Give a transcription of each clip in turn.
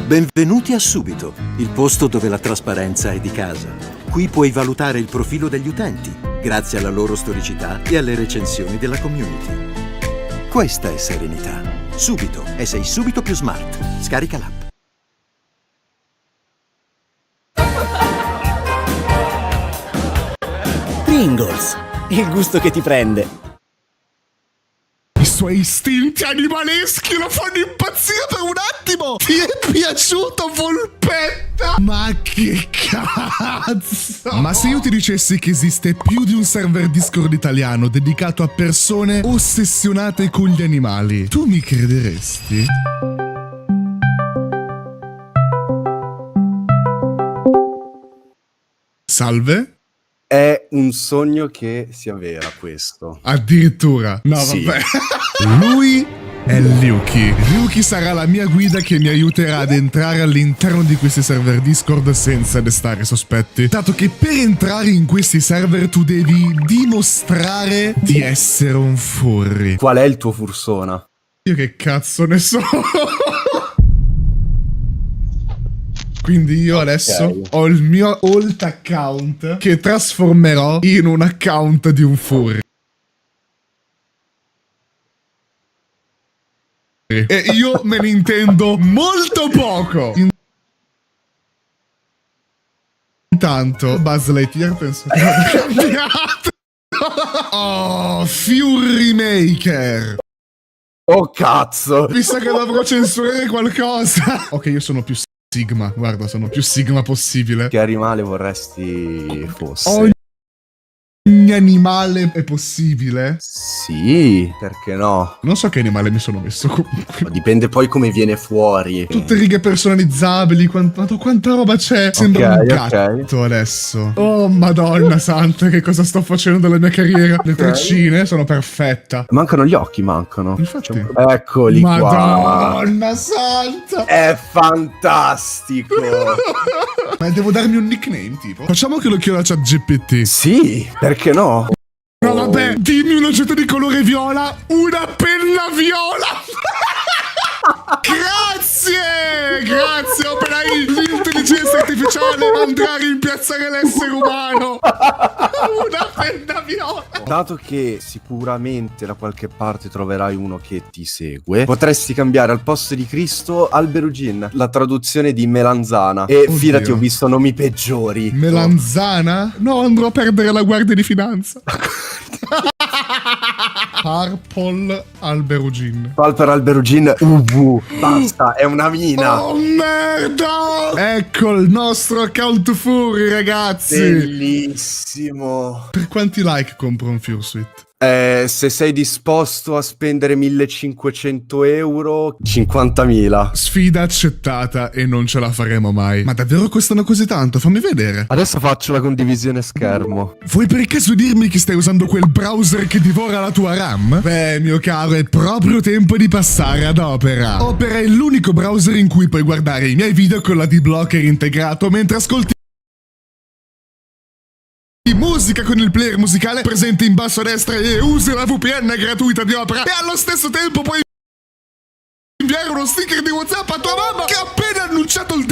Benvenuti a Subito, il posto dove la trasparenza è di casa. Qui puoi valutare il profilo degli utenti, grazie alla loro storicità e alle recensioni della community. Questa è serenità. Subito, e sei subito più smart. Scarica l'app. Pringles, il gusto che ti prende. I suoi istinti animaleschi lo fanno impazzire per un attimo. Ti è piaciuto, polpetta? Ma che cazzo? Ma se io ti dicessi che esiste più di un server Discord italiano dedicato a persone ossessionate con gli animali, tu mi crederesti? Salve? È un sogno che si avvera questo. Addirittura. No, sì. Vabbè. Lui è Ryuki. Ryuki sarà la mia guida che mi aiuterà ad entrare all'interno di questi server Discord senza destare sospetti. Dato che per entrare in questi server tu devi dimostrare di essere un furry. Qual è il tuo fursona? Io che cazzo ne so. Quindi io adesso ho il mio alt account che trasformerò in un account di un furry. E io me ne intendo molto poco. Intanto Buzz Lightyear penso che abbia cambiato. Oh, Fury Maker. Oh cazzo. Mi sa che dovrò censurare qualcosa. Ok, io sono più Sigma, guarda, sono più Sigma possibile. Che animale vorresti fosse? Ogni animale è possibile? Sì, perché no? Non so che animale mi sono messo comunque. Dipende poi come viene fuori. Tutte righe personalizzabili, quanta roba c'è. Sembra un gatto adesso. Oh madonna santa, che cosa sto facendo della mia carriera. Le treccine sono perfetta. Mancano gli occhi, mancano. Infatti. Eccoli qua. Madonna santa. È fantastico. Ma devo darmi un nickname tipo. Facciamo che lo chiedo a ChatGPT. Sì, perché no? No vabbè, dimmi un oggetto di colore viola. Una penna viola. Grazie! Grazie, OpenAI, l'intelligenza artificiale andrà a rimpiazzare l'essere umano. Una penna viola. Dato che sicuramente da qualche parte troverai uno che ti segue, potresti cambiare al posto di Cristo Alberugin, la traduzione di melanzana. E Oddio. fidati, ho visto nomi peggiori. Melanzana? No, andrò a perdere la guardia di finanza. Purple Alberugin. Pulper Alberugin UV. Basta, è una mina. Oh merda! Ecco il nostro account furry, ragazzi. Bellissimo. Per quanti like compro un Fursuit? Se sei disposto a spendere 1500 euro, 50.000. Sfida accettata e non ce la faremo mai. Ma davvero costano così tanto? Fammi vedere. Adesso faccio la condivisione schermo. Vuoi per caso dirmi che stai usando quel browser che divora la tua RAM? Beh, mio caro, è proprio tempo di passare ad Opera. Opera è l'unico browser in cui puoi guardare i miei video con l'adblocker integrato mentre ascolti musica con il player musicale presente in basso a destra e usi la VPN gratuita di Opera e allo stesso tempo puoi inviare uno sticker di WhatsApp a tua mamma che ha appena annunciato il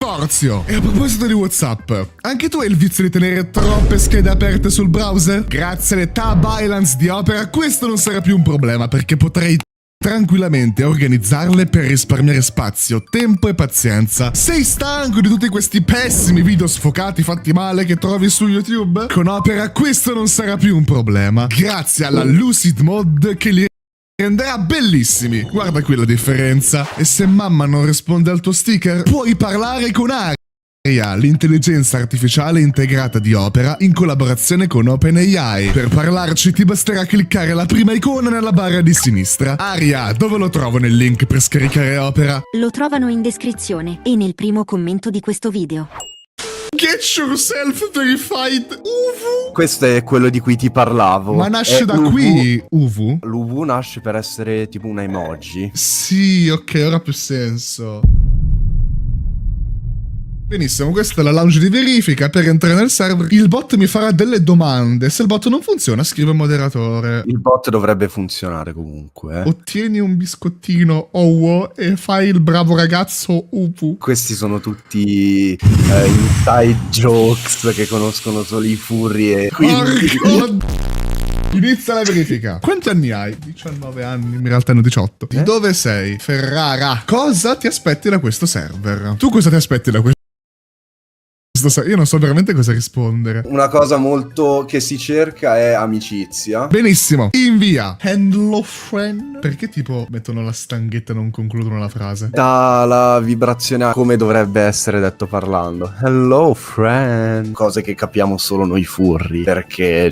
divorzio. E a proposito di WhatsApp, anche tu hai il vizio di tenere troppe schede aperte sul browser? Grazie alle tab islands di Opera questo non sarà più un problema perché potrai tranquillamente organizzarle per risparmiare spazio, tempo e pazienza. Sei stanco di tutti questi pessimi video sfocati fatti male che trovi su YouTube? Con Opera questo non sarà più un problema, grazie alla Lucid Mod che li renderà bellissimi. Guarda qui la differenza. E se mamma non risponde al tuo sticker, puoi parlare con Aria, l'intelligenza artificiale integrata di Opera in collaborazione con OpenAI. Per parlarci ti basterà cliccare la prima icona nella barra di sinistra. Aria, dove lo trovo nel link per scaricare Opera? Lo trovano in descrizione e nel primo commento di questo video. Get yourself verified UV. Questo è quello di cui ti parlavo. Ma nasce da UV. qui UV? L'UV nasce per essere tipo una emoji. Sì, ok, ora ha più senso. Benissimo, questa è la lounge di verifica. Per entrare nel server il bot mi farà delle domande. Se il bot non funziona, scrive moderatore. Il bot dovrebbe funzionare comunque. Ottieni un biscottino Owo e fai il bravo ragazzo Upu. Questi sono tutti inside jokes che conoscono solo i furri e quindi... Inizia la verifica. Quanti anni hai? 19 anni, in realtà ne ho 18. Di dove sei? Ferrara. Cosa ti aspetti da questo server? Tu cosa ti aspetti da questo server? Io non so veramente cosa rispondere. Una cosa molto che si cerca è amicizia. Benissimo. Invia. Hello friend. Perché tipo mettono la stanghetta e non concludono la frase? Dà la vibrazione a come dovrebbe essere detto parlando. Hello friend. Cose che capiamo solo noi furri, perché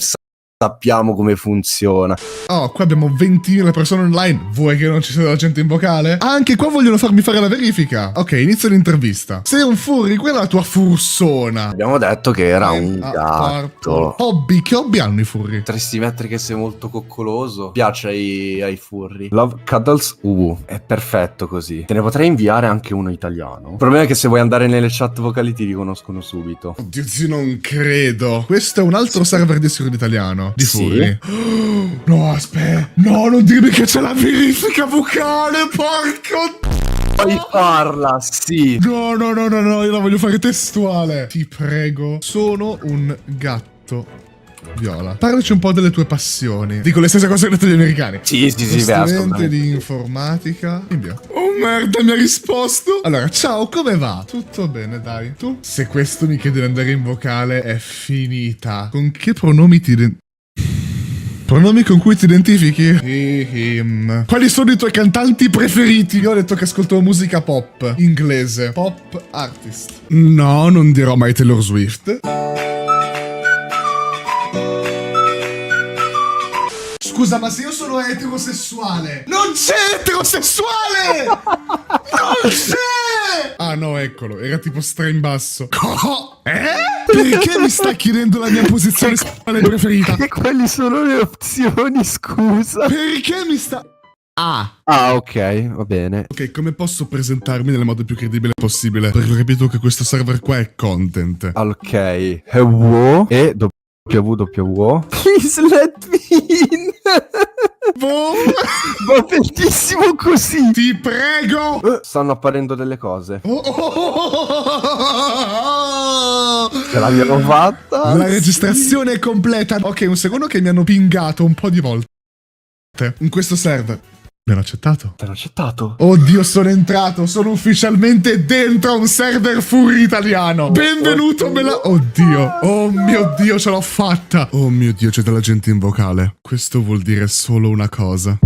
sappiamo come funziona. Oh, qua abbiamo 20.000 persone online. Vuoi che non ci sia della gente in vocale? Anche qua vogliono farmi fare la verifica. Ok, inizia l'intervista. Sei un furry, quella è la tua fursona. Abbiamo detto che era un gatto. Hobby, che hobby hanno i furry? Potresti mettere che sei molto coccoloso. Piace ai furri. Love Cuddles è perfetto così. Te ne potrei inviare anche uno italiano. Il problema è che se vuoi andare nelle chat vocali ti riconoscono subito. Oddio, zio, non credo. Questo è un altro server di sicuro italiano. Di furry? No, aspetta. No, non dirmi che c'è la verifica vocale, porco. Poi parla, sì. No, io la voglio fare testuale. Ti prego. Sono un gatto viola. Parlaci un po' delle tue passioni. Dico le stesse cose che detto gli americani. Sì, strumenti di informatica. Invia. Oh merda, mi ha risposto. Allora, ciao, come va? Tutto bene, dai. Tu? Se questo mi chiede di andare in vocale è finita. Con che pronomi ti pronomi con cui ti identifichi? Him. Quali sono i tuoi cantanti preferiti? Io ho detto che ascolto musica pop inglese. Pop artist. No, non dirò mai Taylor Swift. Scusa, ma se io sono eterosessuale? Non c'è eterosessuale! Non c'è! Ah no, eccolo, era tipo stra in basso. Perché mi sta chiedendo la mia posizione sessuale preferita? E quali sono le opzioni, scusa? Perché mi sta... Ah, ok, va bene. Ok, come posso presentarmi nel modo più credibile possibile? Perché ho capito che questo server qua è content. Ok, WO e WWO. Please let me in. Va bellissimo così. Ti prego. Stanno apparendo delle cose. Oh. Ce l'abbiamo fatta. La registrazione è completa. Ok, un secondo che mi hanno pingato un po' di volte in questo server. Mi hanno accettato? Ti hanno accettato? Oddio, sono entrato. Sono ufficialmente dentro un server furry italiano. Benvenuto, Oddio. Oh mio Dio, ce l'ho fatta. Oh mio Dio, c'è della gente in vocale. Questo vuol dire solo una cosa.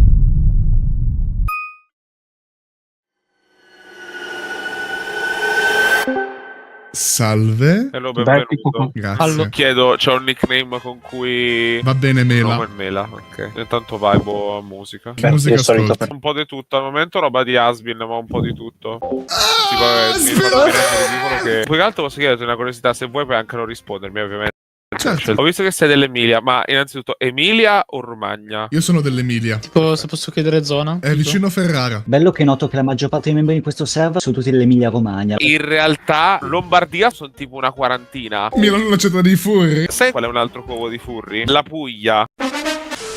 Salve. Hello, benvenuto. Grazie. Chiedo, c'è un nickname con cui... Va bene, Mela. Nome è Mela, ok. Intanto vibo a musica. Che musica ascolti? Un po' di tutto, al momento roba di Asbin, ma un po' di tutto. Tipo, mi spero- fa venire ridicolo che... Più che altro posso chiederti una curiosità, se vuoi puoi anche non rispondermi, ovviamente. Certo. Ho visto che sei dell'Emilia, ma innanzitutto Emilia o Romagna? Io sono dell'Emilia. Tipo, se posso chiedere zona? È vicino Ferrara. Bello che noto che la maggior parte dei membri di questo server sono tutti dell'Emilia Romagna. In realtà Lombardia sono tipo una quarantina. Milano, la città dei furri. Sai qual è un altro covo di furri? La Puglia.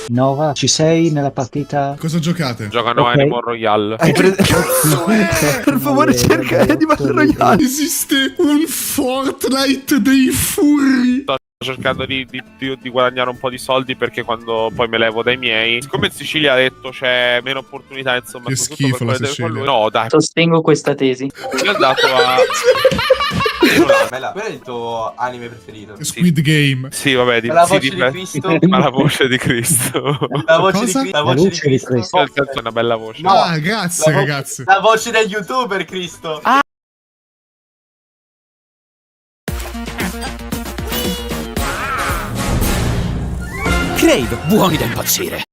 Nova, ci sei nella partita? Cosa giocate? Giocano Ok. Animal Royale. Per favore, cerca Animal Royale. Esiste un Fortnite dei furri. Sto cercando di guadagnare un po' di soldi perché quando poi me levo dai miei, siccome in Sicilia ha detto c'è meno opportunità, insomma, Che soprattutto schifo per la quelle Sicilia. con lui. No, dai, Sostengo questa tesi. io ho dato a... Bella, quello è il tuo anime preferito. Squid Game. Sì, vabbè, La voce di Cristo. ma la voce di Cristo. La voce Cosa? di Cristo. La voce di Cristo. Nel senso è una bella voce. No. Ah, grazie La vo- ragazzi. La voce del youtuber Cristo. Credo, buoni da impazzire.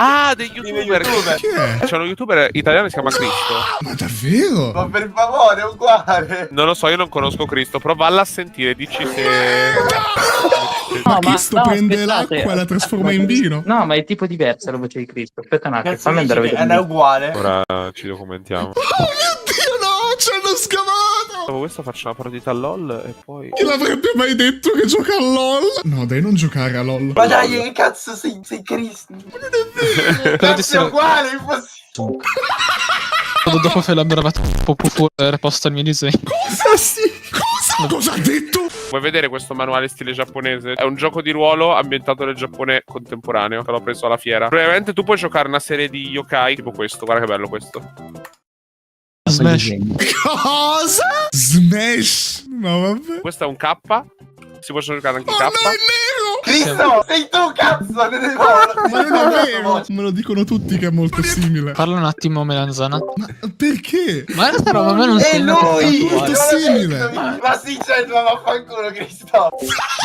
Ah, dei youtuber. Chi è? C'è uno youtuber italiano che si chiama Cristo. Ma davvero? Ma per favore, è uguale. Non lo so, io non conosco Cristo, però valla a sentire, dici se... Ma No, Cristo no, prende aspettate. l'acqua e la trasforma in vino? No, ma è tipo diversa la voce di Cristo. Aspetta un attimo, Cazzo fammi andare a dici che vedere. è uguale. Ora ci documentiamo. Oh mio Dio, no, ci hanno scavato! Dopo questo faccio una partita a LOL e poi... Chi l'avrebbe mai detto che gioca a LOL? No, dai, non giocare a LOL. Ma dai, che cazzo sei Cristo? Cazzo è uguale, è impossibile. Dopo fai la bravata un po' fuori reposta il mio disegno. Cosa sì? Cosa ha detto? Vuoi vedere questo manuale stile giapponese? È un gioco di ruolo ambientato nel Giappone contemporaneo, che l'ho preso alla fiera. Probabilmente tu puoi giocare una serie di yokai, tipo questo, guarda che bello questo. Smash. Cosa? Smash? No, vabbè. Questo è un K, si può giocare anche Oh K. no, è nero! Cristo, sei tu, cazzo! Ma non è vero! Me lo dicono tutti che è molto simile. Parla un attimo, melanzana. Ma perché? Ma questa roba a me non È sembra lui! Molto simile. Ma sì, certo, ma vaffanculo, Cristo!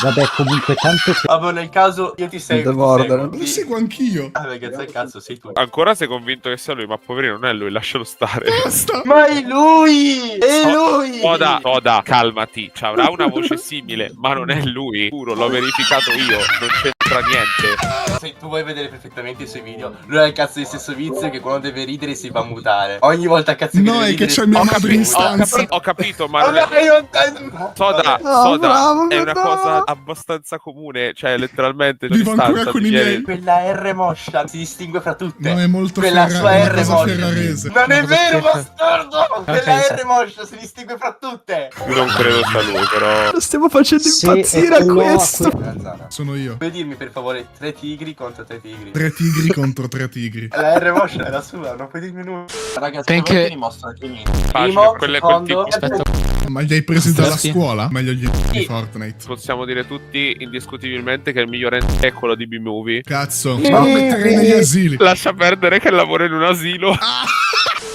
Vabbè, comunque tanto che... Vabbè, nel caso io ti seguo. Lo seguo anch'io. Ah, perché sai cazzo, sei tu. Ancora sei convinto che sia lui, ma poverino non è lui, lascialo stare. Basta! Ma è lui! È lui! Toda, calmati, ci avrà una voce simile, ma non è lui. Giuro, l'ho verificato io, non c'entra niente. Se tu vuoi vedere perfettamente i suoi video, lui ha il cazzo di stesso vizio che quando deve ridere si fa mutare. Ogni volta cazzo che No, deve è che ridere c'è mia Ho madre in capito, stanza. ho capito, ma Oh, non è... no, io non... Soda, bravo, è una no. cosa abbastanza comune, cioè letteralmente Vivo in ancora stanza con ti i viene- miei. Quella R moscia si distingue fra tutte. No, è molto Quella sua una R cosa moscia. ferrarese. Non è Una cosa vero, schifo. bastardo! Quella R moscia si distingue fra tutte. Io non credo sia lui, però... Lo stiamo facendo Se impazzire è a quello a questo. Melanzana, Sono io. puoi dirmi per favore 3 tigri contro 3 tigri? 3 tigri contro 3 tigri. La R moscia è la sua, non puoi dirmi nulla. Ragazzi, Perché- come ti dimostro anche niente? Facile, Primo, quello è quel secondo... tipo. Aspetta. Ma li hai presi dalla Sì. scuola? Meglio gli di Sì. Fortnite. Possiamo dire tutti indiscutibilmente che il migliore è quello di B-Movie. Cazzo, ma lo metterei negli asili. Lascia perdere che lavora in un asilo.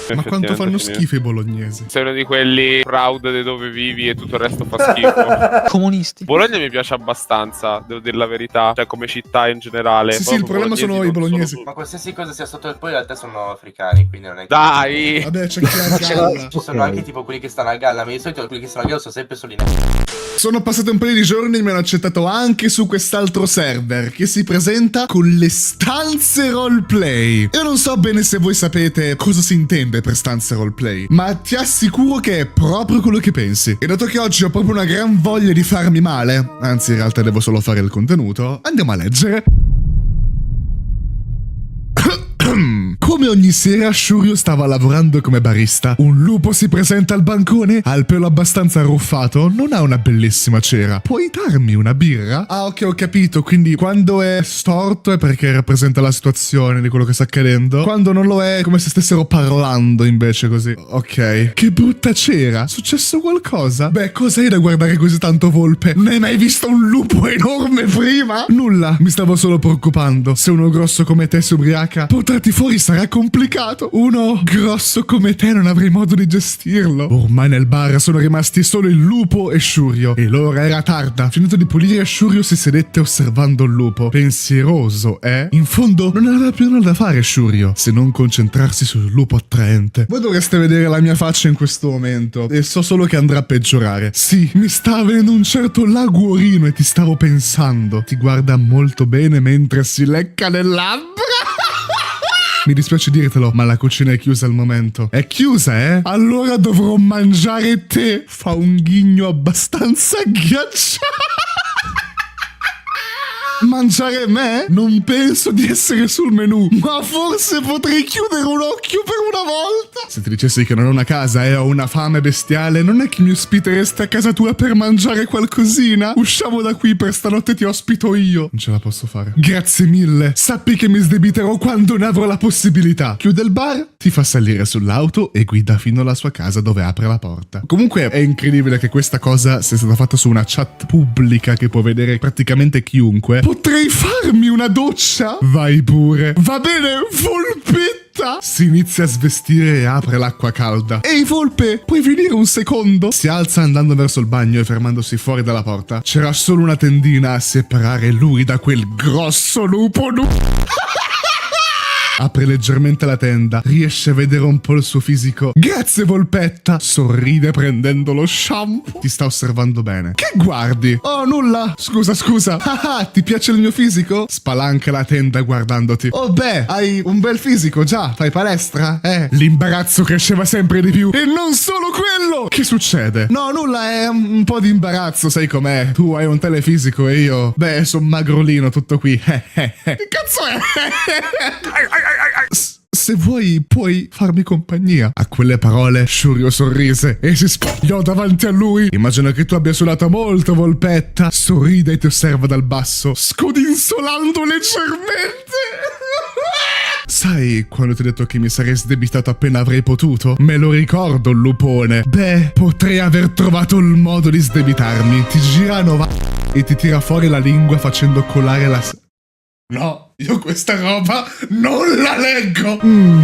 Ma quanto fanno Effettivamente, schifo i bolognesi. sei uno di quelli proud di dove vivi e tutto il resto fa schifo. Comunisti. Bologna mi piace abbastanza, devo dire la verità, cioè come città in generale. Sì, sì, Proprio il problema sono bolognesi i non bolognesi. Ma qualsiasi cosa sia sotto il poi in realtà sono africani, quindi non è che... Dai! Vabbè, c'è chi ha galla. Ci sono anche tipo quelli che stanno a galla, ma di solito quelli che stanno a galla sono sempre soli in... Sono passati un paio di giorni e mi hanno accettato anche su quest'altro server che si presenta con le stanze roleplay. Io non so bene se voi sapete cosa si intende per stanze roleplay, ma ti assicuro che è proprio quello che pensi. E dato che oggi ho proprio una gran voglia di farmi male, anzi in realtà devo solo fare il contenuto, andiamo a leggere. Come ogni sera, Shuryo stava lavorando come barista. Un lupo si presenta al bancone, ha il pelo abbastanza arruffato, non ha una bellissima cera. Puoi darmi una birra? Ah, ok, ho capito. Quindi quando è storto è perché rappresenta la situazione di quello che sta accadendo. Quando non lo è, è come se stessero parlando invece così. Ok. Che brutta cera. Successo qualcosa? Beh, cos'hai da guardare così tanto, volpe? Non hai mai visto un lupo enorme prima? Nulla. Mi stavo solo preoccupando. Se uno grosso come te si ubriaca, portarti fuori sarà complicato. Uno grosso come te non avrei modo di gestirlo. Ormai nel bar sono rimasti solo il lupo e Shuryo. E l'ora era tarda. Finito di pulire, Shuryo si sedette osservando il lupo. Pensieroso, eh? In fondo non aveva più nulla da fare Shuryo, se non concentrarsi sul lupo attraente. Voi dovreste vedere la mia faccia in questo momento. E so solo che andrà a peggiorare. Sì, mi sta avvenendo un certo laguorino e ti stavo pensando. Ti guarda molto bene mentre si lecca le labbra. Mi dispiace dirtelo, ma la cucina è chiusa al momento. È chiusa, eh? Allora dovrò mangiare te. Fa un ghigno abbastanza ghiacciato. Mangiare me? Non penso di essere sul menù, ma forse potrei chiudere un occhio per una volta. Se ti dicessi che non ho una casa e ho una fame bestiale, non è che mi ospiteresti a casa tua per mangiare qualcosina? Usciamo da qui, per stanotte ti ospito io. Non ce la posso fare. Grazie mille. Sappi che mi sdebiterò quando ne avrò la possibilità. Chiude il bar, ti fa salire sull'auto e guida fino alla sua casa dove apre la porta. Comunque è incredibile che questa cosa sia stata fatta su una chat pubblica che può vedere praticamente chiunque. Potrei farmi una doccia? Vai pure. Va bene, volpetta. Si inizia a svestire e apre l'acqua calda. Ehi volpe, puoi venire un secondo? Si alza andando verso il bagno e fermandosi fuori dalla porta. C'era solo una tendina a separare lui da quel grosso lupo. Apre leggermente la tenda, riesce a vedere un po' il suo fisico. Grazie Volpetta! Sorride prendendo lo shampoo. Ti sta osservando bene. Che guardi? Oh, nulla. Scusa. Ah, ti piace il mio fisico? Spalanca la tenda guardandoti. Oh beh, hai un bel fisico, già. Fai palestra? L'imbarazzo cresceva sempre di più. E non solo quello! Che succede? No, nulla, è un po' di imbarazzo, sai com'è. Tu hai un telefisico e io... Beh, sono magrolino, tutto qui. Che cazzo è? Se vuoi, puoi farmi compagnia. A quelle parole, Shurio sorrise e si spogliò davanti a lui. Immagino che tu abbia suonato molto, Volpetta. Sorride e ti osserva dal basso, scodinzolando leggermente. Sai, quando ti ho detto che mi sarei sdebitato appena avrei potuto? Me lo ricordo, il lupone. Beh, potrei aver trovato il modo di sdebitarmi. Ti gira e ti tira fuori la lingua facendo colare la... No, io questa roba non la leggo.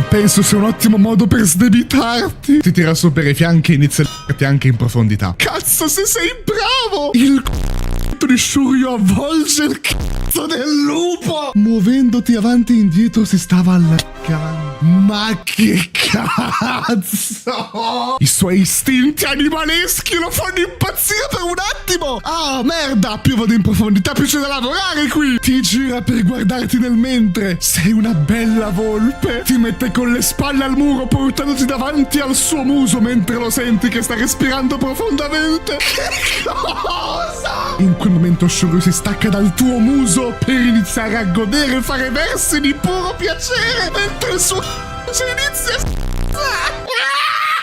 Penso sia un ottimo modo per sdebitarti. Ti tira su per i fianchi e inizia a leggerti anche in profondità. Cazzo, se sei bravo! Il c***o di Shurio avvolge il cazzo del lupo. Muovendoti avanti e indietro si stava allargando. Ma che cazzo! I suoi istinti animaleschi lo fanno impazzire per un attimo. Ah, merda, più vado in profondità più c'è da lavorare qui. Ti gira per guardarti nel mentre. Sei una bella volpe. Ti mette con le spalle al muro portandoti davanti al suo muso mentre lo senti che sta respirando profondamente. Che cosa? In quel momento Shuru si stacca dal tuo muso per iniziare a godere e fare versi di puro piacere mentre il suo si inizia a...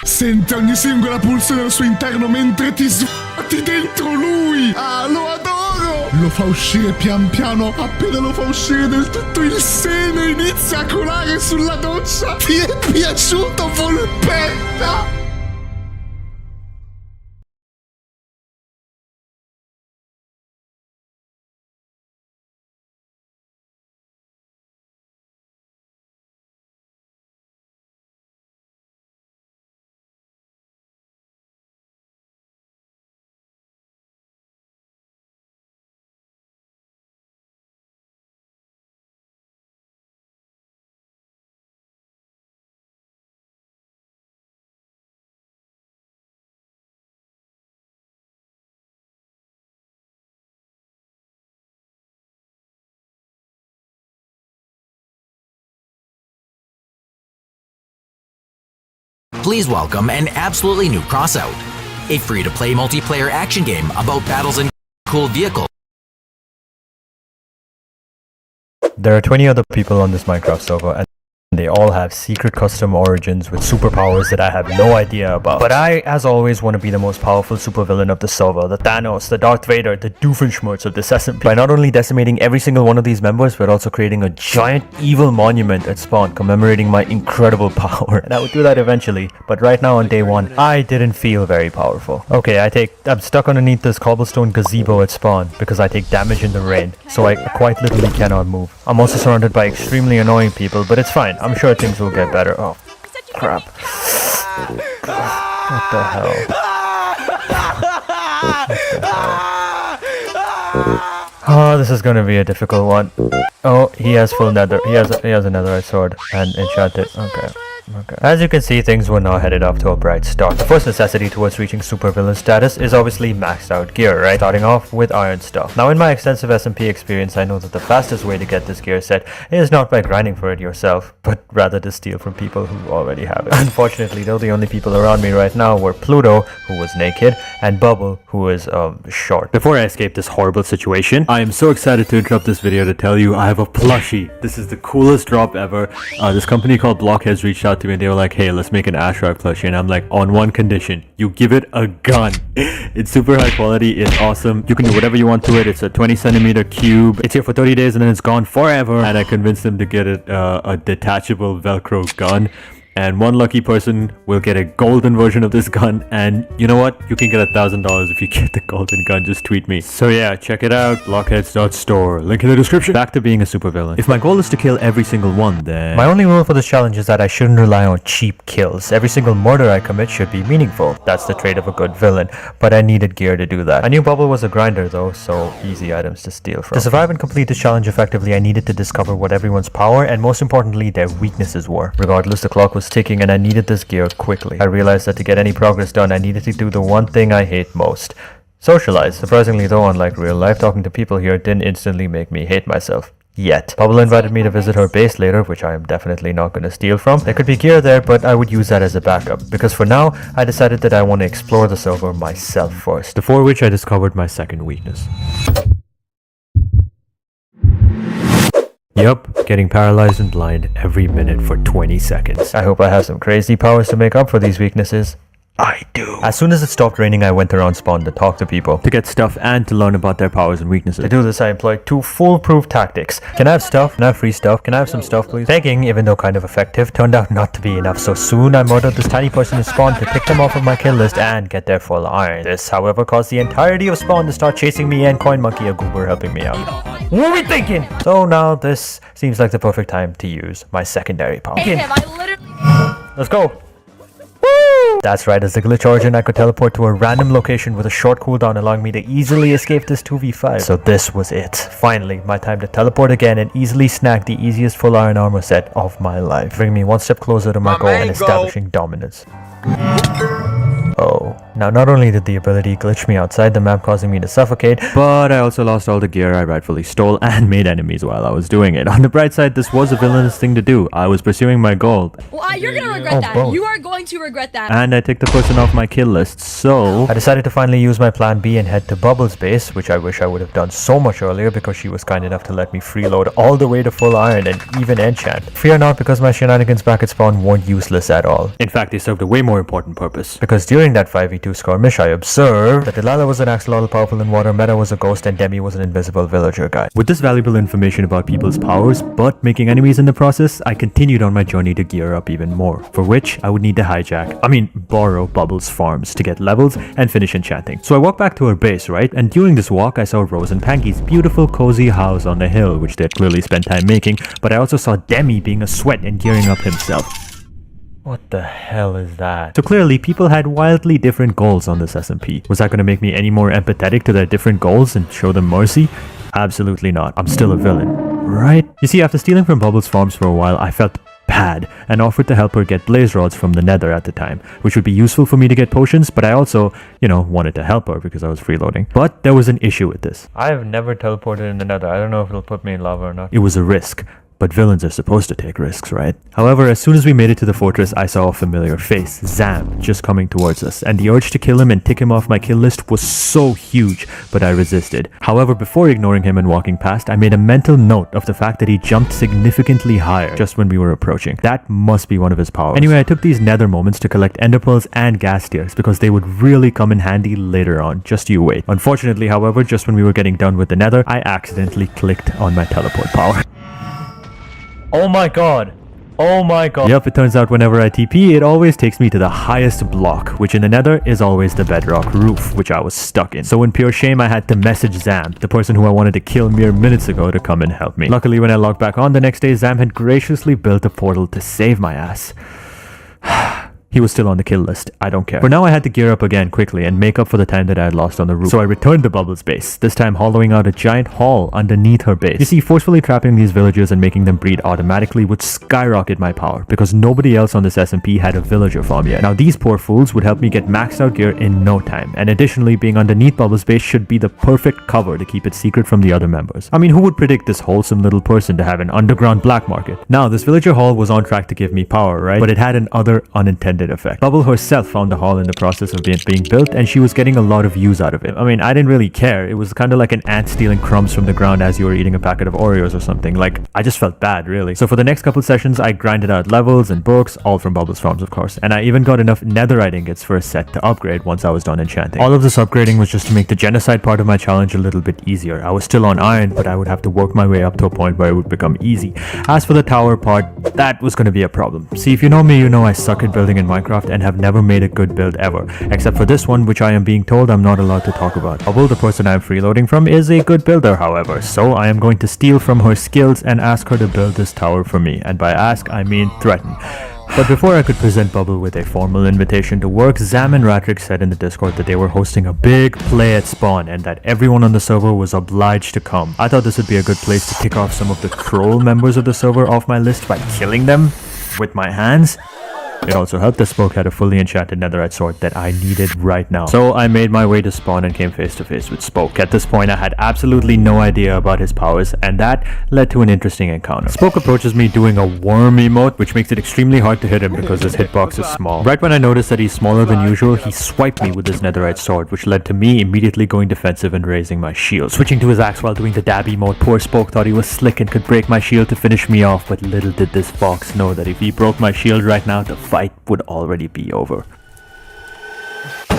Sente ogni singola pulsione del suo interno mentre ti svuoti dentro lui. Ah, lo adoro! Lo fa uscire pian piano. Appena lo fa uscire del tutto il seme inizia a colare sulla doccia. Ti è piaciuto, Volpetta? Please welcome an absolutely new Crossout, a free-to-play multiplayer action game about battles and cool vehicles. There are 20 other people on this Minecraft server, and they all have secret custom origins with superpowers that I have no idea about. But I, as always, want to be the most powerful supervillain of the server, the Thanos, the Darth Vader, the Doofenshmirtz of this SMP. By not only decimating every single one of these members, but also creating a giant evil monument at spawn commemorating my incredible power. And I would do that eventually, but right now on day one, I didn't feel very powerful. Okay, I'm stuck underneath this cobblestone gazebo at spawn because I take damage in the rain, so I quite literally cannot move. I'm also surrounded by extremely annoying people, but it's fine. I'm sure things will get better. Oh, crap. What the hell? Oh, this is gonna be a difficult one. Oh, he has full nether. He has a netherite sword and enchanted. Okay. As you can see, things were now headed up to a bright start. The first necessity towards reaching supervillain status is obviously maxed out gear, right? Starting off with iron stuff. Now, in my extensive SMP experience, I know that the fastest way to get this gear set is not by grinding for it yourself, but rather to steal from people who already have it. Unfortunately, though, the only people around me right now were Pluto, who was naked, and Bubble, who is short. Before I escape this horrible situation, I am so excited to interrupt this video to tell you I have a plushie. This is the coolest drop ever. This company called Blockheads reached out to me and they were like, hey, let's make an Ashraf plushie, and I'm like, on one condition: you give it a gun. It's super high quality, it's awesome, you can do whatever you want to it. It's a 20 centimeter cube, it's here for 30 days and then it's gone forever. And I convinced them to get it a detachable Velcro gun. and one lucky person will get a golden version of this gun. And you know what? You can get $1,000 if you get the golden gun. Just tweet me. So yeah, check it out. Blockheads.store. Link in the description. Back to being a supervillain. If my goal is to kill every single one, then my only rule for this challenge is that I shouldn't rely on cheap kills. Every single murder I commit should be meaningful. That's the trait of a good villain. But I needed gear to do that. I knew Bubble was a grinder though, so easy items to steal from. To survive and complete this challenge effectively, I needed to discover what everyone's power and most importantly their weaknesses were. Regardless, the clock was ticking and I needed this gear quickly. I realized that to get any progress done, I needed to do the one thing I hate most. Socialize. Surprisingly though, unlike real life, talking to people here didn't instantly make me hate myself. Yet. Bubble invited me to visit her base later, which I am definitely not going to steal from. There could be gear there, but I would use that as a backup, because for now, I decided that I want to explore the server myself first. Before which I discovered my second weakness. Yup, getting paralyzed and blind every minute for 20 seconds. I hope I have some crazy powers to make up for these weaknesses. I do. As soon as it stopped raining, I went around spawn to talk to people, to get stuff and to learn about their powers and weaknesses. To do this, I employed two foolproof tactics. Can I have stuff? Can I have free stuff? Can I have some stuff, please? Begging, even though kind of effective, turned out not to be enough, so soon I murdered this tiny person in spawn to pick them off of my kill list and get their full iron. This, however, caused the entirety of spawn to start chasing me and Coin Monkey, a goober, helping me out. What are we thinking? So now this seems like the perfect time to use my secondary power. Let's go. That's right, as the glitch origin, I could teleport to a random location with a short cooldown, allowing me to easily escape this 2v5. So this was it. Finally, my time to teleport again and easily snag the easiest full iron armor set of my life, bringing me one step closer to my goal and establishing dominance. Oh. Now, not only did the ability glitch me outside the map, causing me to suffocate, but I also lost all the gear I rightfully stole and made enemies while I was doing it. On the bright side, this was a villainous thing to do. I was pursuing my goal. Well, you're gonna regret that. Both. You are going to regret that. And I took the person off my kill list, so I decided to finally use my plan B and head to Bubble's base, which I wish I would have done so much earlier because she was kind enough to let me freeload all the way to full iron and even enchant. Fear not, because my shenanigans back at spawn weren't useless at all. In fact, they served a way more important purpose. Because during that 5v2 skirmish, I observed that Delilah was an axolotl powerful in water, Meta was a ghost, and Demi was an invisible villager guy. With this valuable information about people's powers, but making enemies in the process, I continued on my journey to gear up even more, for which I would need to borrow Bubble's farms to get levels and finish enchanting. So I walked back to her base, right? And during this walk, I saw Rose and Panky's beautiful cozy house on the hill, which they'd clearly spent time making, but I also saw Demi being a sweat and gearing up himself. What the hell is that? So clearly, people had wildly different goals on this SMP. Was that going to make me any more empathetic to their different goals and show them mercy? Absolutely not. I'm still a villain, right? You see, after stealing from Bubble's farms for a while, I felt bad and offered to help her get blaze rods from the nether at the time, which would be useful for me to get potions, but I also, wanted to help her because I was freeloading. But there was an issue with this. I have never teleported in the nether. I don't know if it'll put me in lava or not. It was a risk. But villains are supposed to take risks, right? However, as soon as we made it to the fortress, I saw a familiar face, Zam, just coming towards us, and the urge to kill him and tick him off my kill list was so huge, but I resisted. However, before ignoring him and walking past, I made a mental note of the fact that he jumped significantly higher just when we were approaching. That must be one of his powers. Anyway, I took these nether moments to collect ender pearls and gas tears because they would really come in handy later on. Just you wait. Unfortunately, however, just when we were getting done with the nether, I accidentally clicked on my teleport power. Oh my god. Oh my god. Yep, it turns out whenever I TP, it always takes me to the highest block, which in the nether is always the bedrock roof, which I was stuck in. So in pure shame, I had to message Zam, the person who I wanted to kill mere minutes ago, to come and help me. Luckily, when I logged back on the next day, Zam had graciously built a portal to save my ass. He was still on the kill list. I don't care. For now, I had to gear up again quickly and make up for the time that I had lost on the roof. So I returned to Bubble's base, this time hollowing out a giant hall underneath her base. You see, forcefully trapping these villagers and making them breed automatically would skyrocket my power because nobody else on this SMP had a villager farm yet. Now, these poor fools would help me get maxed out gear in no time. And additionally, being underneath Bubble's base should be the perfect cover to keep it secret from the other members. I mean, who would predict this wholesome little person to have an underground black market? Now, this villager hall was on track to give me power, right? But it had an other unintended added effect. Bubble herself found the hall in the process of being built, and she was getting a lot of use out of it. I mean, I didn't really care. It was kind of like an ant stealing crumbs from the ground as you were eating a packet of Oreos or something. Like, I just felt bad, really. So for the next couple sessions, I grinded out levels and books, all from Bubble's farms, of course. And I even got enough netherite ingots for a set to upgrade once I was done enchanting. All of this upgrading was just to make the genocide part of my challenge a little bit easier. I was still on iron, but I would have to work my way up to a point where it would become easy. As for the tower part, that was going to be a problem. See, if you know me, you know I suck at building in Minecraft and have never made a good build ever, except for this one, which I am being told I'm not allowed to talk about. Bubble, the person I am freeloading from, is a good builder, however, so I am going to steal from her skills and ask her to build this tower for me, and by ask, I mean threaten. But before I could present Bubble with a formal invitation to work, Zam and Ratrick said in the Discord that they were hosting a big play at spawn and that everyone on the server was obliged to come. I thought this would be a good place to kick off some of the troll members of the server off my list by killing them with my hands. It also helped that Spoke had a fully enchanted netherite sword that I needed right now. So I made my way to spawn and came face to face with Spoke. At this point I had absolutely no idea about his powers, and that led to an interesting encounter. Spoke approaches me doing a worm emote, which makes it extremely hard to hit him because his hitbox is small. Right when I noticed that he's smaller than usual, he swiped me with his netherite sword, which led to me immediately going defensive and raising my shield. Switching to his axe while doing the dab emote, poor Spoke thought he was slick and could break my shield to finish me off, but little did this fox know that if he broke my shield right now, the fight would already be over.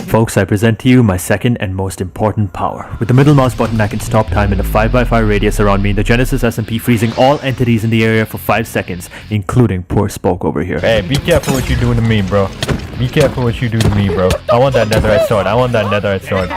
Folks, I present to you my second and most important power. With the middle mouse button, I can stop time in a 5x5 radius around me in the Genesis SMP, freezing all entities in the area for 5 seconds, including poor Spoke over here. Hey, be careful what you're doing to me, bro. Be careful what you do to me, bro. I want that netherite sword. I want that netherite sword.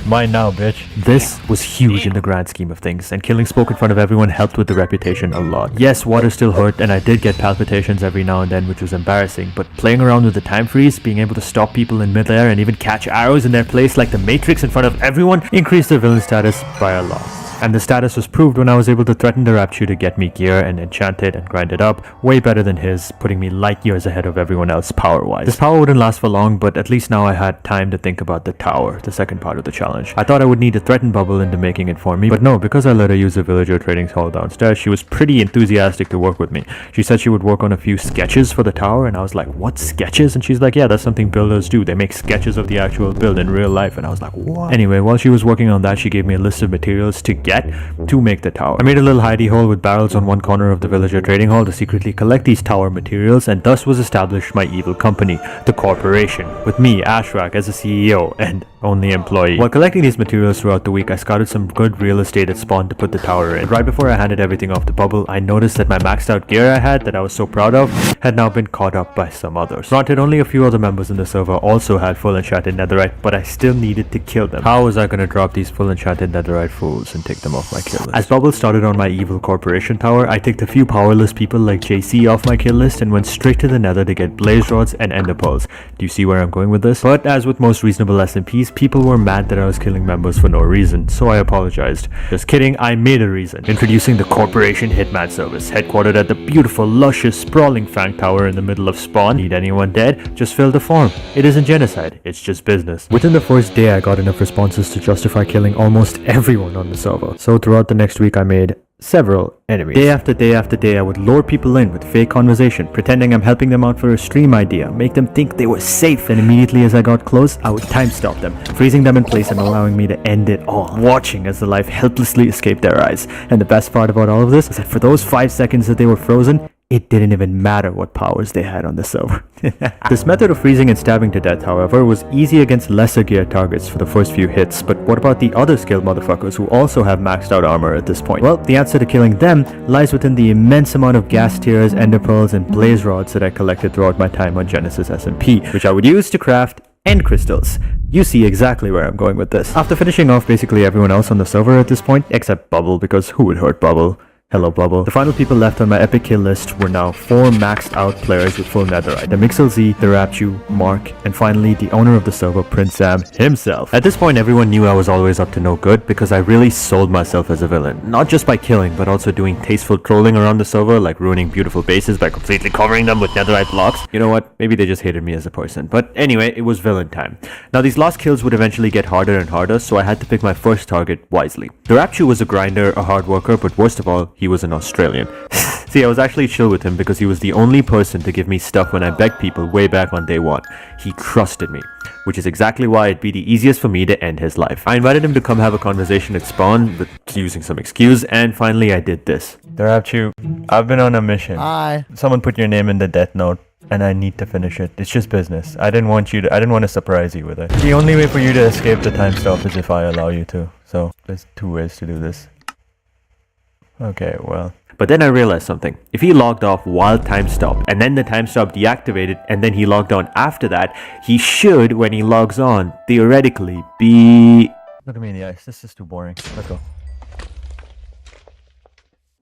Mine now, bitch. This was huge in the grand scheme of things, and killing Spoke in front of everyone helped with the reputation a lot. Yes, water still hurt, and I did get palpitations every now and then, which was embarrassing, but playing around with the time freeze, being able to stop people in midair, and even catch arrows in their place like the Matrix in front of everyone increased their villain status by a lot. And the status was proved when I was able to threaten the Rapture to get me gear and enchant it and grind it up way better than his, putting me light years ahead of everyone else power-wise. This power wouldn't last for long, but at least now I had time to think about the tower, the second part of the challenge. I thought I would need to threaten Bubble into making it for me, but no, because I let her use the villager trading hall downstairs, she was pretty enthusiastic to work with me. She said she would work on a few sketches for the tower, and I was like, what, sketches? And she's like, yeah, that's something builders do. They make sketches of the actual build in real life. And I was like, what? Anyway, while she was working on that, she gave me a list of materials to get to make the tower. I made a little hidey hole with barrels on one corner of the villager trading hall to secretly collect these tower materials, and thus was established my evil company, the corporation, with me, Ashrak, as a CEO and only employee. While collecting these materials throughout the week, I scouted some good real estate at spawn to put the tower in. Right before I handed everything off to Bubble, I noticed that my maxed out gear I had that I was so proud of had now been caught up by some others. Granted, only a few other members in the server also had full enchanted netherite, but I still needed to kill them. How was I gonna drop these full enchanted netherite fools and take them off my kill list? As Bubble started on my evil corporation tower, I ticked a few powerless people like JC off my kill list and went straight to the nether to get blaze rods and ender pearls. Do you see where I'm going with this? But as with most reasonable SMPs, people were mad that I was killing members for no reason, so I apologized. Just kidding, I made a reason. Introducing the Corporation Hitman Service, headquartered at the beautiful, luscious, sprawling Fang Tower in the middle of spawn. Need anyone dead? Just fill the form. It isn't genocide, it's just business. Within the first day, I got enough responses to justify killing almost everyone on the server. So throughout the next week, I made several enemies. Day after day after day, I would lure people in with fake conversation, pretending I'm helping them out for a stream idea, make them think they were safe, and immediately as I got close, I would time stop them, freezing them in place and allowing me to end it all, watching as the life helplessly escaped their eyes. And the best part about all of this is that for those 5 seconds that they were frozen, it didn't even matter what powers they had on the server. This method of freezing and stabbing to death, however, was easy against lesser geared targets for the first few hits, but what about the other skilled motherfuckers who also have maxed out armor at this point? Well, the answer to killing them lies within the immense amount of gas tears, ender pearls, and blaze rods that I collected throughout my time on Genesis SMP, which I would use to craft end crystals. You see exactly where I'm going with this. After finishing off basically everyone else on the server at this point, except Bubble, because who would hurt Bubble? Hello, Bubble. The final people left on my epic kill list were now 4 maxed out players with full netherite. The Mixel Z, the Rapchu, Mark, and finally the owner of the server, Prince Sam himself. At this point, everyone knew I was always up to no good because I really sold myself as a villain. Not just by killing, but also doing tasteful trolling around the server, like ruining beautiful bases by completely covering them with netherite blocks. You know what? Maybe they just hated me as a person. But anyway, it was villain time. Now, these last kills would eventually get harder and harder, so I had to pick my first target wisely. The Rapchu was a grinder, a hard worker, but worst of all, he was an Australian. See, I was actually chill with him because he was the only person to give me stuff when I begged people way back on day one. He trusted me, which is exactly why it'd be the easiest for me to end his life. I invited him to come have a conversation at spawn, with using some excuse, and finally I did this. Darapchu, I've been on a mission. Hi. Someone put your name in the death note, and I need to finish it. It's just business. I didn't want to surprise you with it. The only way for you to escape the time stop is if I allow you to. So, there's 2 ways to do this. Okay, well. But then I realized something. If he logged off while time stopped, and then the time stop deactivated, and then he logged on after that, he should, when he logs on, theoretically be... Look at me in the ice. This is too boring. Let's go.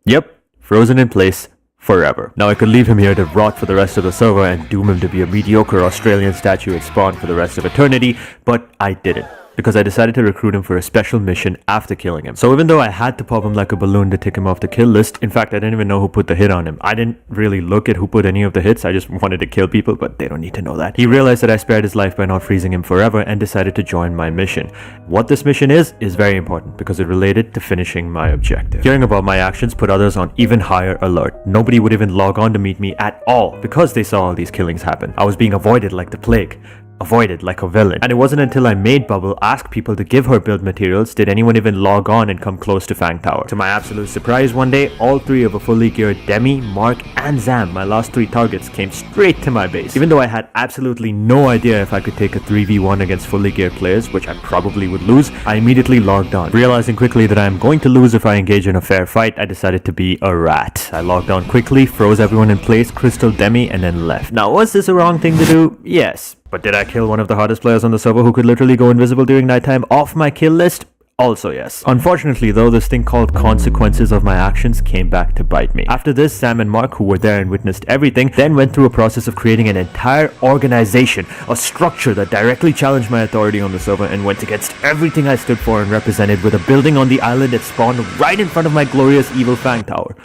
Yep, frozen in place forever. Now I could leave him here to rot for the rest of the server and doom him to be a mediocre Australian statue at spawn for the rest of eternity, but I didn't. Because I decided to recruit him for a special mission after killing him. So even though I had to pop him like a balloon to tick him off the kill list, in fact I didn't even know who put the hit on him. I didn't really look at who put any of the hits, I just wanted to kill people, but they don't need to know that. He realized that I spared his life by not freezing him forever and decided to join my mission. What this mission is very important because it related to finishing my objective. Hearing about my actions put others on even higher alert. Nobody would even log on to meet me at all because they saw all these killings happen. I was being avoided like the plague. Avoided like a villain. And it wasn't until I made Bubble ask people to give her build materials did anyone even log on and come close to Fang Tower. To my absolute surprise, one day, all 3 of a fully geared Demi, Mark, and Zam, my last 3 targets, came straight to my base. Even though I had absolutely no idea if I could take a 3v1 against fully geared players, which I probably would lose, I immediately logged on. Realizing quickly that I am going to lose if I engage in a fair fight, I decided to be a rat. I logged on quickly, froze everyone in place, crystal Demi, and then left. Now, was this a wrong thing to do? Yes. But did I kill one of the hardest players on the server who could literally go invisible during nighttime off my kill list? Also yes. Unfortunately though, this thing called consequences of my actions came back to bite me. After this, Sam and Mark, who were there and witnessed everything, then went through a process of creating an entire organization, a structure that directly challenged my authority on the server and went against everything I stood for and represented, with a building on the island that spawned right in front of my glorious evil Fang Tower.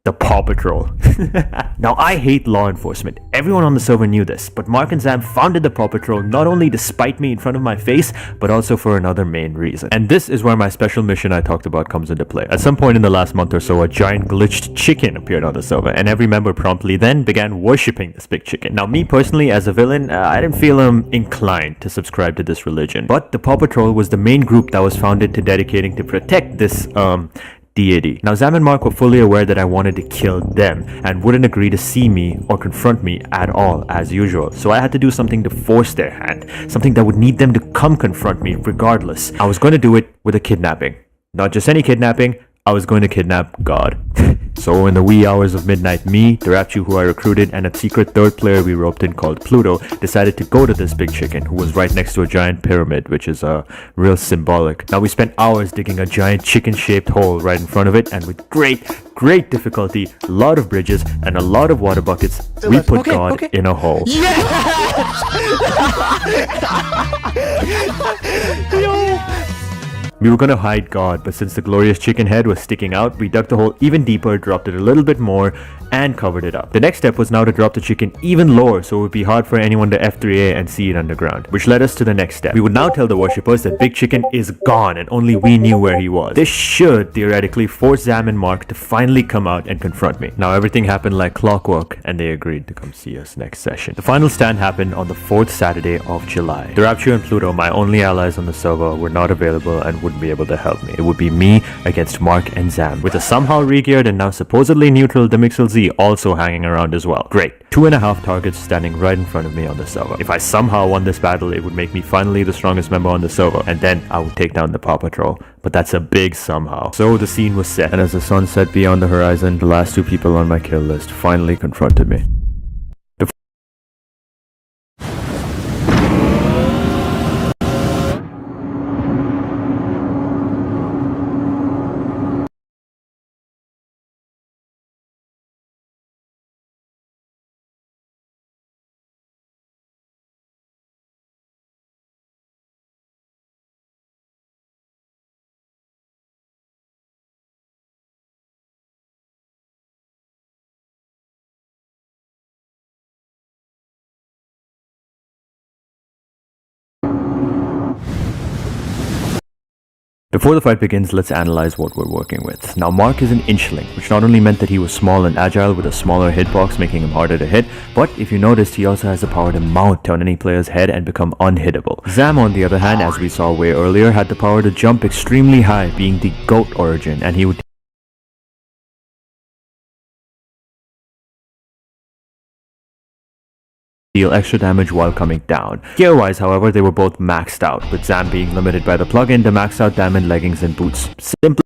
The Paw Patrol. Now, I hate law enforcement. Everyone on the server knew this, but Mark and Sam founded the Paw Patrol not only to spite me in front of my face, but also for another main reason. And this is where my special mission I talked about comes into play. At some point in the last month or so, a giant glitched chicken appeared on the server, and every member promptly then began worshipping this big chicken. Now, me personally, as a villain, I didn't feel inclined to subscribe to this religion, but the Paw Patrol was the main group that was founded to dedicating to protect this, deity. Now, Zam and Mark were fully aware that I wanted to kill them and wouldn't agree to see me or confront me at all as usual. So I had to do something to force their hand, something that would need them to come confront me regardless. I was going to do it with a kidnapping. Not just any kidnapping, I was going to kidnap God. So in the wee hours of midnight, me, Darapchu, who I recruited, and a secret 3rd player we roped in called Pluto, decided to go to this big chicken who was right next to a giant pyramid, which is real symbolic. Now we spent hours digging a giant chicken-shaped hole right in front of it, and with great difficulty, a lot of bridges, and a lot of water buckets, we put God in a hole. We were gonna hide God, but since the glorious chicken head was sticking out, we dug the hole even deeper, dropped it a little bit more, and covered it up. The next step was now to drop the chicken even lower so it would be hard for anyone to F3A and see it underground, which led us to the next step. We would now tell the worshippers that Big Chicken is gone and only we knew where he was. This should theoretically force Zam and Mark to finally come out and confront me. Now everything happened like clockwork and they agreed to come see us next session. The final stand happened on the 4th Saturday of July. Darapchu and Pluto, my only allies on the server, were not available and wouldn't be able to help me. It would be me against Mark and Zam, with a somehow re-geared and now supposedly neutral Demixel Z also hanging around as well. Great. 2.5 targets standing right in front of me on the server. If I somehow won this battle, it would make me finally the strongest member on the server, and then I would take down the Paw Patrol. But that's a big somehow. So the scene was set, and as the sun set beyond the horizon, the last 2 people on my kill list finally confronted me. Before the fight begins, let's analyze what we're working with. Now, Mark is an inchling, which not only meant that he was small and agile with a smaller hitbox making him harder to hit, but if you noticed, he also has the power to mount on any player's head and become unhittable. Zam, on the other hand, as we saw way earlier, had the power to jump extremely high, being the GOAT origin, and he would deal extra damage while coming down. Gear-wise, however, they were both maxed out, with Zam being limited by the plugin to max out diamond leggings and boots, simply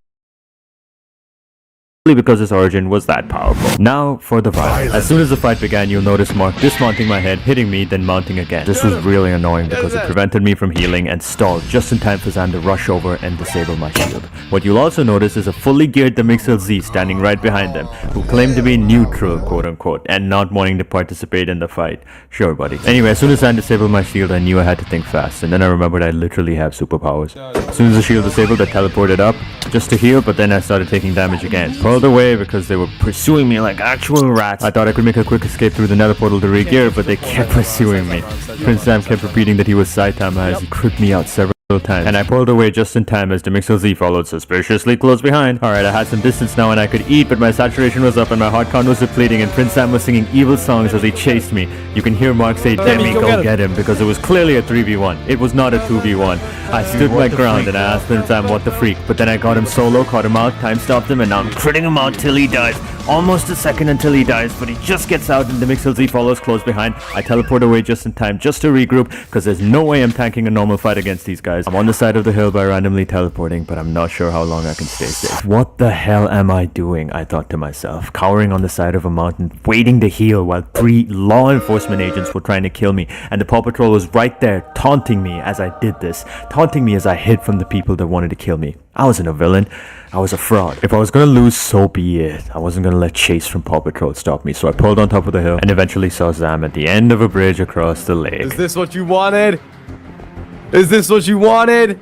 because his origin was that powerful. Now for the violence. As soon as the fight began, you'll notice Mark dismounting my head, hitting me, then mounting again. This was really annoying because it prevented me from healing and stalled just in time for Zam to rush over and disable my shield. What you'll also notice is a fully geared Demixel Z standing right behind them, who claimed to be neutral, quote unquote, and not wanting to participate in the fight. Sure, buddy. Anyway, as soon as Zam disabled my shield, I knew I had to think fast, and then I remembered I literally have superpowers. As soon as the shield disabled, I teleported up just to heal, but then I started taking damage again. Pulled away because they were pursuing me like actual rats. I thought I could make a quick escape through the nether portal to re-gear, but they kept pursuing me. Prince Sam kept repeating that he was Saitama as he cripped me out several times, and I pulled away just in time as Demixel Z followed suspiciously close behind. Alright, I had some distance now and I could eat, but my saturation was up and my heart count was depleting, and Prince Sam was singing evil songs as he chased me. You can hear Mark say, Demi, go get him, because it was clearly a 3v1. It was not a 2v1. I stood my ground and I asked Prince Sam what the freak, but then I got him solo, caught him out, time stopped him, and now I'm critting him out till he dies. Almost a second until he dies, but he just gets out and Demixel Z follows close behind. I teleport away just in time just to regroup, because there's no way I'm tanking a normal fight against these guys. I'm on the side of the hill by randomly teleporting, but I'm not sure how long I can stay safe. What the hell am I doing? I thought to myself, cowering on the side of a mountain, waiting to heal while 3 law enforcement agents were trying to kill me, and the Paw Patrol was right there taunting me as I did this, taunting me as I hid from the people that wanted to kill me. I wasn't a villain. I was a fraud. If I was gonna lose, so be it. I wasn't gonna let Chase from Paw Patrol stop me, so I pulled on top of the hill and eventually saw Zam at the end of a bridge across the lake. Is this what you wanted? Is this what you wanted?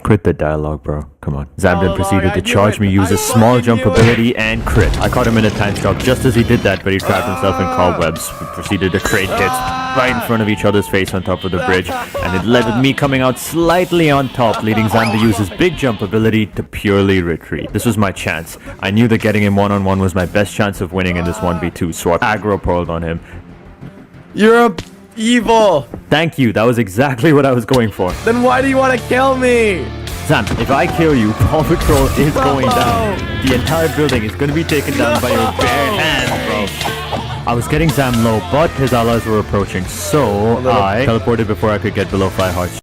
Quit the dialogue, bro. Come on. Zam then proceeded to charge me, use a small jump ability, and crit. I caught him in a time stop just as he did that, but he trapped himself in cobwebs. We proceeded to trade hits right in front of each other's face on top of the bridge, and it led with me coming out slightly on top, leading Zam to use his big jump ability to purely retreat. This was my chance. I knew that getting him one-on-one was my best chance of winning in this 1v2, so I aggro-pearled on him. You're a evil. Thank you. That was exactly what I was going for. Then why do you want to kill me? Zam, if I kill you, Paw Patrol is going down. The entire building is going to be taken down by your bare hands, bro. I was getting Zam low, but his allies were approaching, so I teleported before I could get below 5 hearts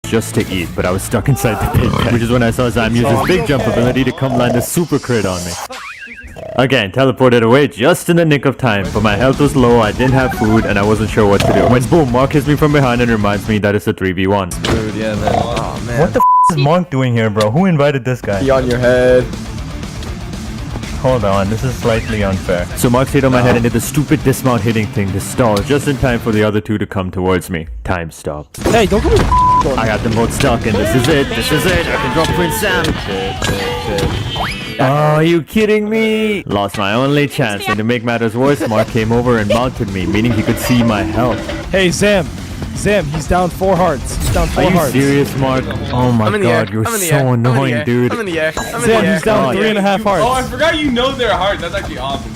just to eat, but I was stuck inside the pit, which is when I saw Zam use his big jump ability to come land a super crit on me. Again, teleported away just in the nick of time, but my health was low, I didn't have food, and I wasn't sure what to do. When boom, Mark hits me from behind and reminds me that it's a 3v1. Dude, yeah, man. Oh, man. What the f is Mark doing here, bro? Who invited this guy? Be on your head. Hold on, this is slightly unfair. So Mark stayed on my head and did the stupid dismount hitting thing to stall just in time for the other two to come towards me. Time stopped. Hey, don't come with I got them both stuck and this is it. This is it. I can drop Prince Sam. Oh, are you kidding me? Lost my only chance, and to make matters worse, Mark came over and mounted me, meaning he could see my health. Hey, Zam, he's down 4 hearts. He's down 4 hearts. hearts. Are you serious, Mark? Oh my god, you're so annoying, dude. I'm in the air. Zam, he's down 3.5 hearts. Oh, I forgot you know their hearts. That's actually awesome.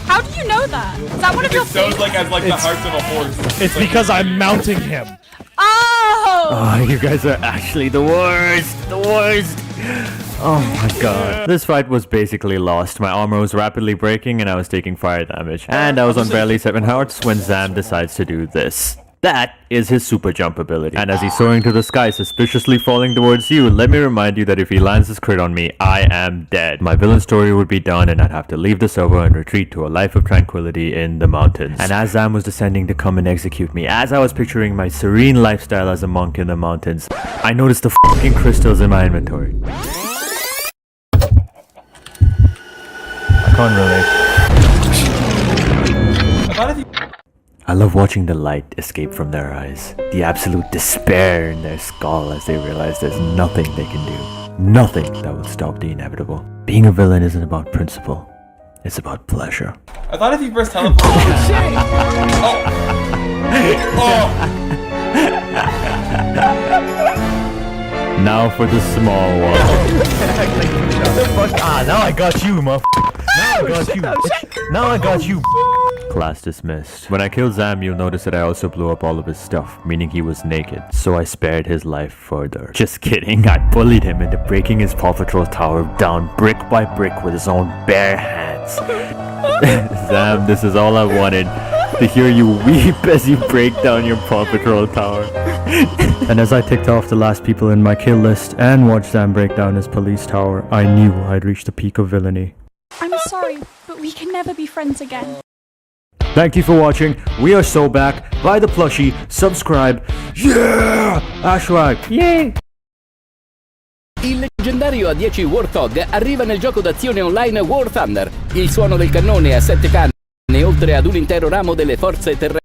How do you know that? Is that one of your It sounds like as like the hearts of a horse. It's because I'm mounting him. Oh! You guys are actually the worst. The worst. Oh my god. This fight was basically lost. My armor was rapidly breaking and I was taking fire damage. And I was on barely 7 hearts when Zam decides to do this. That is his super jump ability. And as he's soaring to the sky, suspiciously falling towards you, let me remind you that if he lands his crit on me, I am dead. My villain story would be done and I'd have to leave the server and retreat to a life of tranquility in the mountains. And as Zam was descending to come and execute me, as I was picturing my serene lifestyle as a monk in the mountains, I noticed the fucking crystals in my inventory. I can't relate. I love watching the light escape from their eyes. The absolute despair in their skull as they realize there's nothing they can do. Nothing that will stop the inevitable. Being a villain isn't about principle. It's about pleasure. I thought if you press teleport. Oh shit! Oh! Now for the small one. Now I got you, Now I got you. Class dismissed. When I killed Zam, you'll notice that I also blew up all of his stuff, meaning he was naked. So I spared his life further. Just kidding, I bullied him into breaking his Paw Patrol tower down brick by brick with his own bare hands. Zam, this is all I wanted. To hear you weep as you break down your Paw Patrol tower. And as I ticked off the last people in my kill list and watched Zam break down his police tower, I knew I'd reached the peak of villainy. I'm sorry, but we can never be friends again. Thank you for watching. We are so back. Buy the plushie, subscribe. Yeah! Ashwag. Yay! Il leggendario A10 Warthog arriva nel gioco d'azione online War Thunder. Il suono del cannone a 7 canne, oltre ad un intero ramo delle forze terrestri.